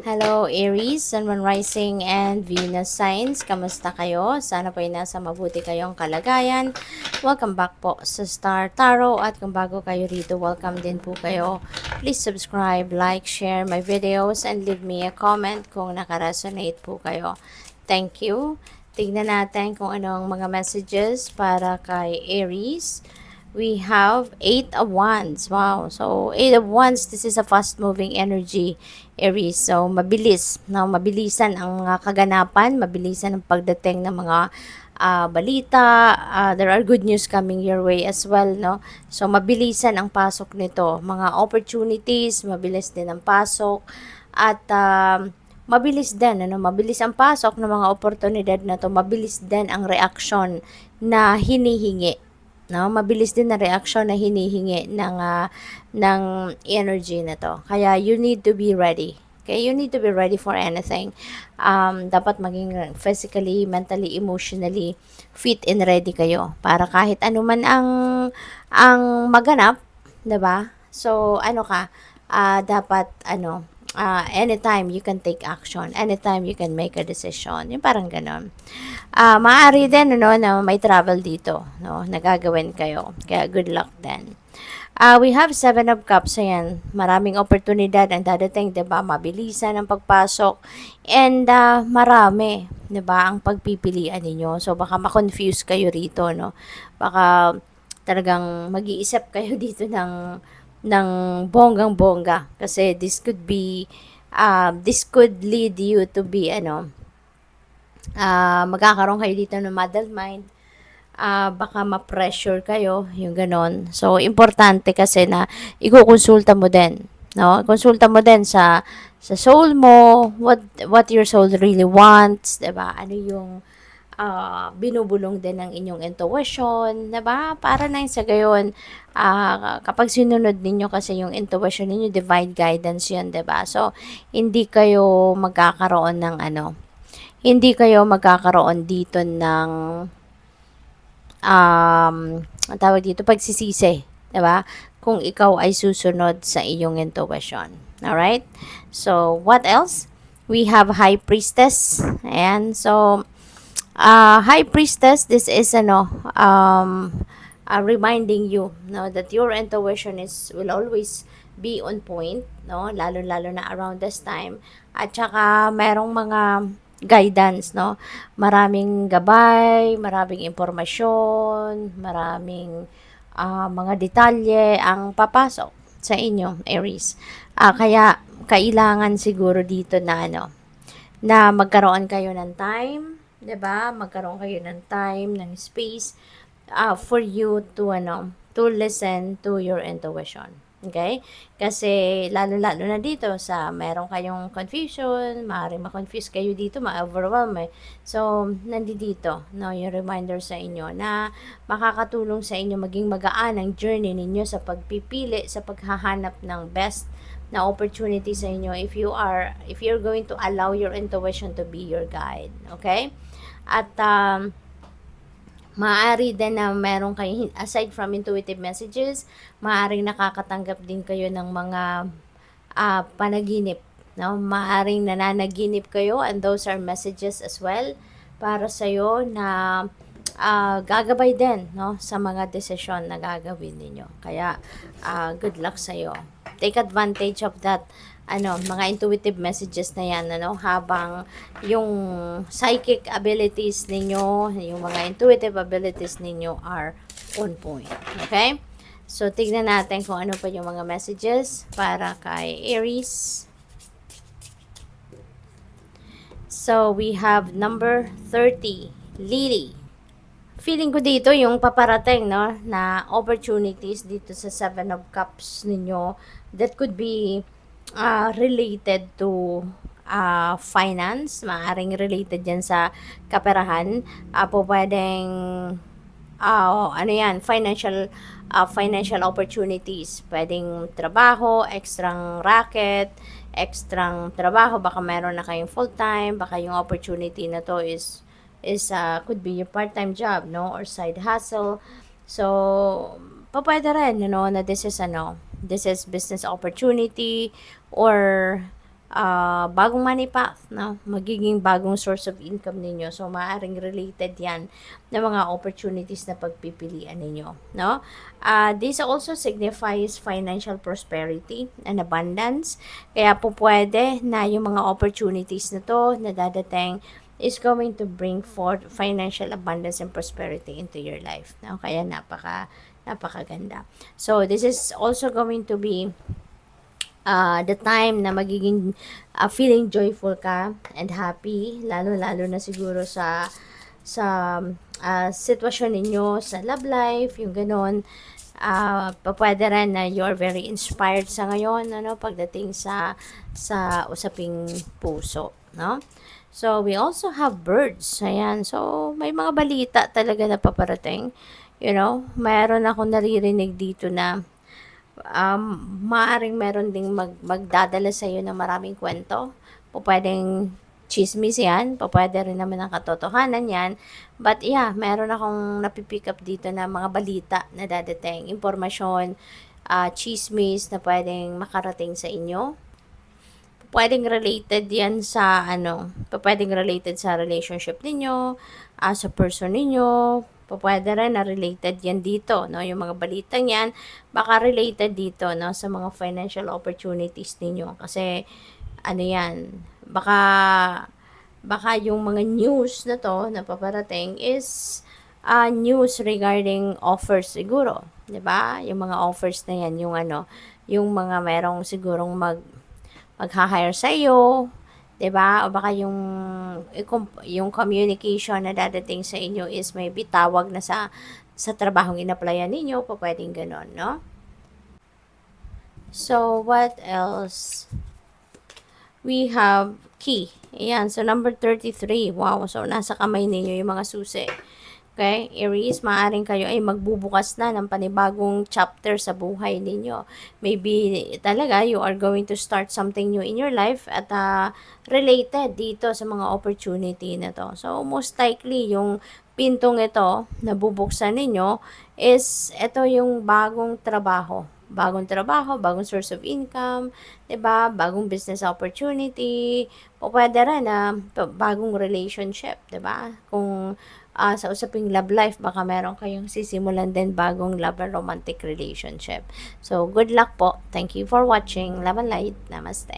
Hello Aries, Sun, Moon Rising, and Venus signs. Kamusta kayo? Sana po ay nasa mabuti kayong kalagayan. Welcome back po sa Star Tarot at kung bago kayo rito, welcome din po kayo. Please subscribe, like, share my videos, and leave me a comment kung nakaresonate po kayo. Thank you. Tignan natin kung anong mga messages para kay Aries. We have 8 of Wands. Wow. So, 8 of Wands, this is a fast-moving energy, Aries. So, mabilis. No? Mabilisan ang mga kaganapan, mabilisan ang pagdating ng mga balita. There are good news coming your way as well, no? So, mabilisan ang pasok nito. Mga opportunities, mabilis din ang pasok. At, mabilis din, ano? Mabilis ang pasok ng mga oportunidad na to. Mabilis din ang reaksyon na hinihingi, no? Mabilis din na reaksyon na hinihingi ng energy na to. Kaya you need to be ready. Okay, you need to be ready for anything. Dapat maging physically, mentally, emotionally fit and ready kayo para kahit ano man ang maganap, 'di ba? So ano ka, dapat anytime you can take action, anytime you can make a decision. Yung parang ganon. Maaari din no, na may travel dito, no, nagagawin kayo. Kaya good luck din. We have 7 of Cups, ayan. Maraming oportunidad ang dadating, 'di ba? Mabilisan ang pagpasok and marami, 'di ba, ang pagpipilian ninyo. So baka ma-confuse kayo rito, no. Baka talagang mag-iisip kayo dito ng bonggang-bongga kasi this could lead you to be magkakaroon kayo dito ng muddled mind, baka ma-pressure kayo, yung ganon. So, importante kasi na ikukonsulta mo din, no? Konsulta mo din sa soul mo, what your soul really wants, 'di ba? Ano yung binubulong din ng inyong intuition, 'di ba? Para nang sa gayon, kapag sinunod ninyo kasi yung intuition ninyo, divine guidance 'yun, 'di ba? So, hindi kayo magkakaroon ng hindi kayo magkakaroon dito ng ang tawag dito, pagsisisi, 'di ba? Kung ikaw ay susunod sa iyong intuition. All right? So, what else? We have High Priestess. And so, High Priestess, this is reminding you, no, that your intuition will always be on point, no, lalo-lalo na around this time. At saka merong mga guidance, no? Maraming gabay, maraming impormasyon, maraming mga detalye ang papasok sa inyo, Aries. Kaya kailangan siguro dito na magkaroon kayo ng time, 'di ba? Magkaroon kayo ng time, ng space for you to listen to your intuition. Okay? Kasi lalo-lalo na dito sa meron kayong confusion, maaaring ma-confuse kayo dito, ma-overwhelm eh. So, nandito, no, yung reminder sa inyo na makakatulong sa inyo maging magaan ang journey ninyo sa pagpipili, sa paghahanap ng best na opportunity sa inyo if you're going to allow your intuition to be your guide. Okay? At maaari din na meron kayo, aside from intuitive messages, maaaring nakakatanggap din kayo ng mga panaginip. No? Maaaring nananaginip kayo and those are messages as well para sa'yo na gagabay din, no, sa mga desisyon na gagawin ninyo. Kaya good luck sa'yo. Take advantage of that mga intuitive messages na yan, habang yung psychic abilities ninyo, yung mga intuitive abilities ninyo are on point. Okay? So, tignan natin kung ano pa yung mga messages para kay Aries. So, we have number 30, Lily. Feeling ko dito yung paparating, no, na opportunities dito sa 7 of Cups ninyo that could be related to finance, maaring related yan sa kaperahan, po pwedeng financial opportunities, pwedeng trabaho, extrang racket, extrang trabaho, baka meron na kayong full time, baka yung opportunity na to is could be your part-time job, no, or side hustle. So pwede rin, na this is business opportunity or bagong money path, no? Magiging bagong source of income ninyo. So, maaaring related yan na mga opportunities na pagpipilian ninyo, no? This also signifies financial prosperity and abundance. Kaya po pwede na yung mga opportunities na to na dadating is going to bring forth financial abundance and prosperity into your life. No? Kaya napakaganda. So, this is also going to be the time na magiging feeling joyful ka and happy, lalo-lalo na siguro sa sitwasyon ninyo sa love life, yung ganon. Pwede rin na you're very inspired sa ngayon, ano, pagdating sa usaping puso, no? So, we also have birds. Ayan. So, may mga balita talaga na paparating. You know, mayroon akong naririnig dito na maaring meron ding magdadala sa iyo ng maraming kwento. Pwedeng chismis yan, pwede rin naman ang katotohanan yan. But yeah, meron akong napipick up dito na mga balita na dadating, impormasyon, chismis na pwedeng makarating sa inyo. Pwedeng related yan sa pwedeng related sa relationship ninyo, sa person ninyo, pwede rin na related yan dito, no? Yung mga balitang yan, baka related dito, no? Sa mga financial opportunities ninyo. Kasi, yan, baka yung mga news na to na paparating is news regarding offers siguro, 'di ba? Yung mga offers na yan, yung mga merong sigurong magha-hire sa iyo, 'di ba? O baka yung communication na dadating sa inyo is maybe tawag na sa trabahong in-applyan ninyo, pwedeng gano'n, no? So, what else? We have key. Ayan, so number 33. Wow, so nasa kamay ninyo yung mga susi. Okay, Aries, maaaring kayo ay magbubukas na ng panibagong chapter sa buhay ninyo. Maybe talaga you are going to start something new in your life at related dito sa mga opportunity na to. So, most likely, yung pintong ito na bubuksan ninyo is ito yung bagong trabaho. Bagong source of income, 'di ba? Bagong business opportunity, o pwede rin na bagong relationship, 'di ba? Kung sa usaping love life, baka meron kayong sisimulan din bagong love and romantic relationship. So, good luck po. Thank you for watching. Love and light. Namaste.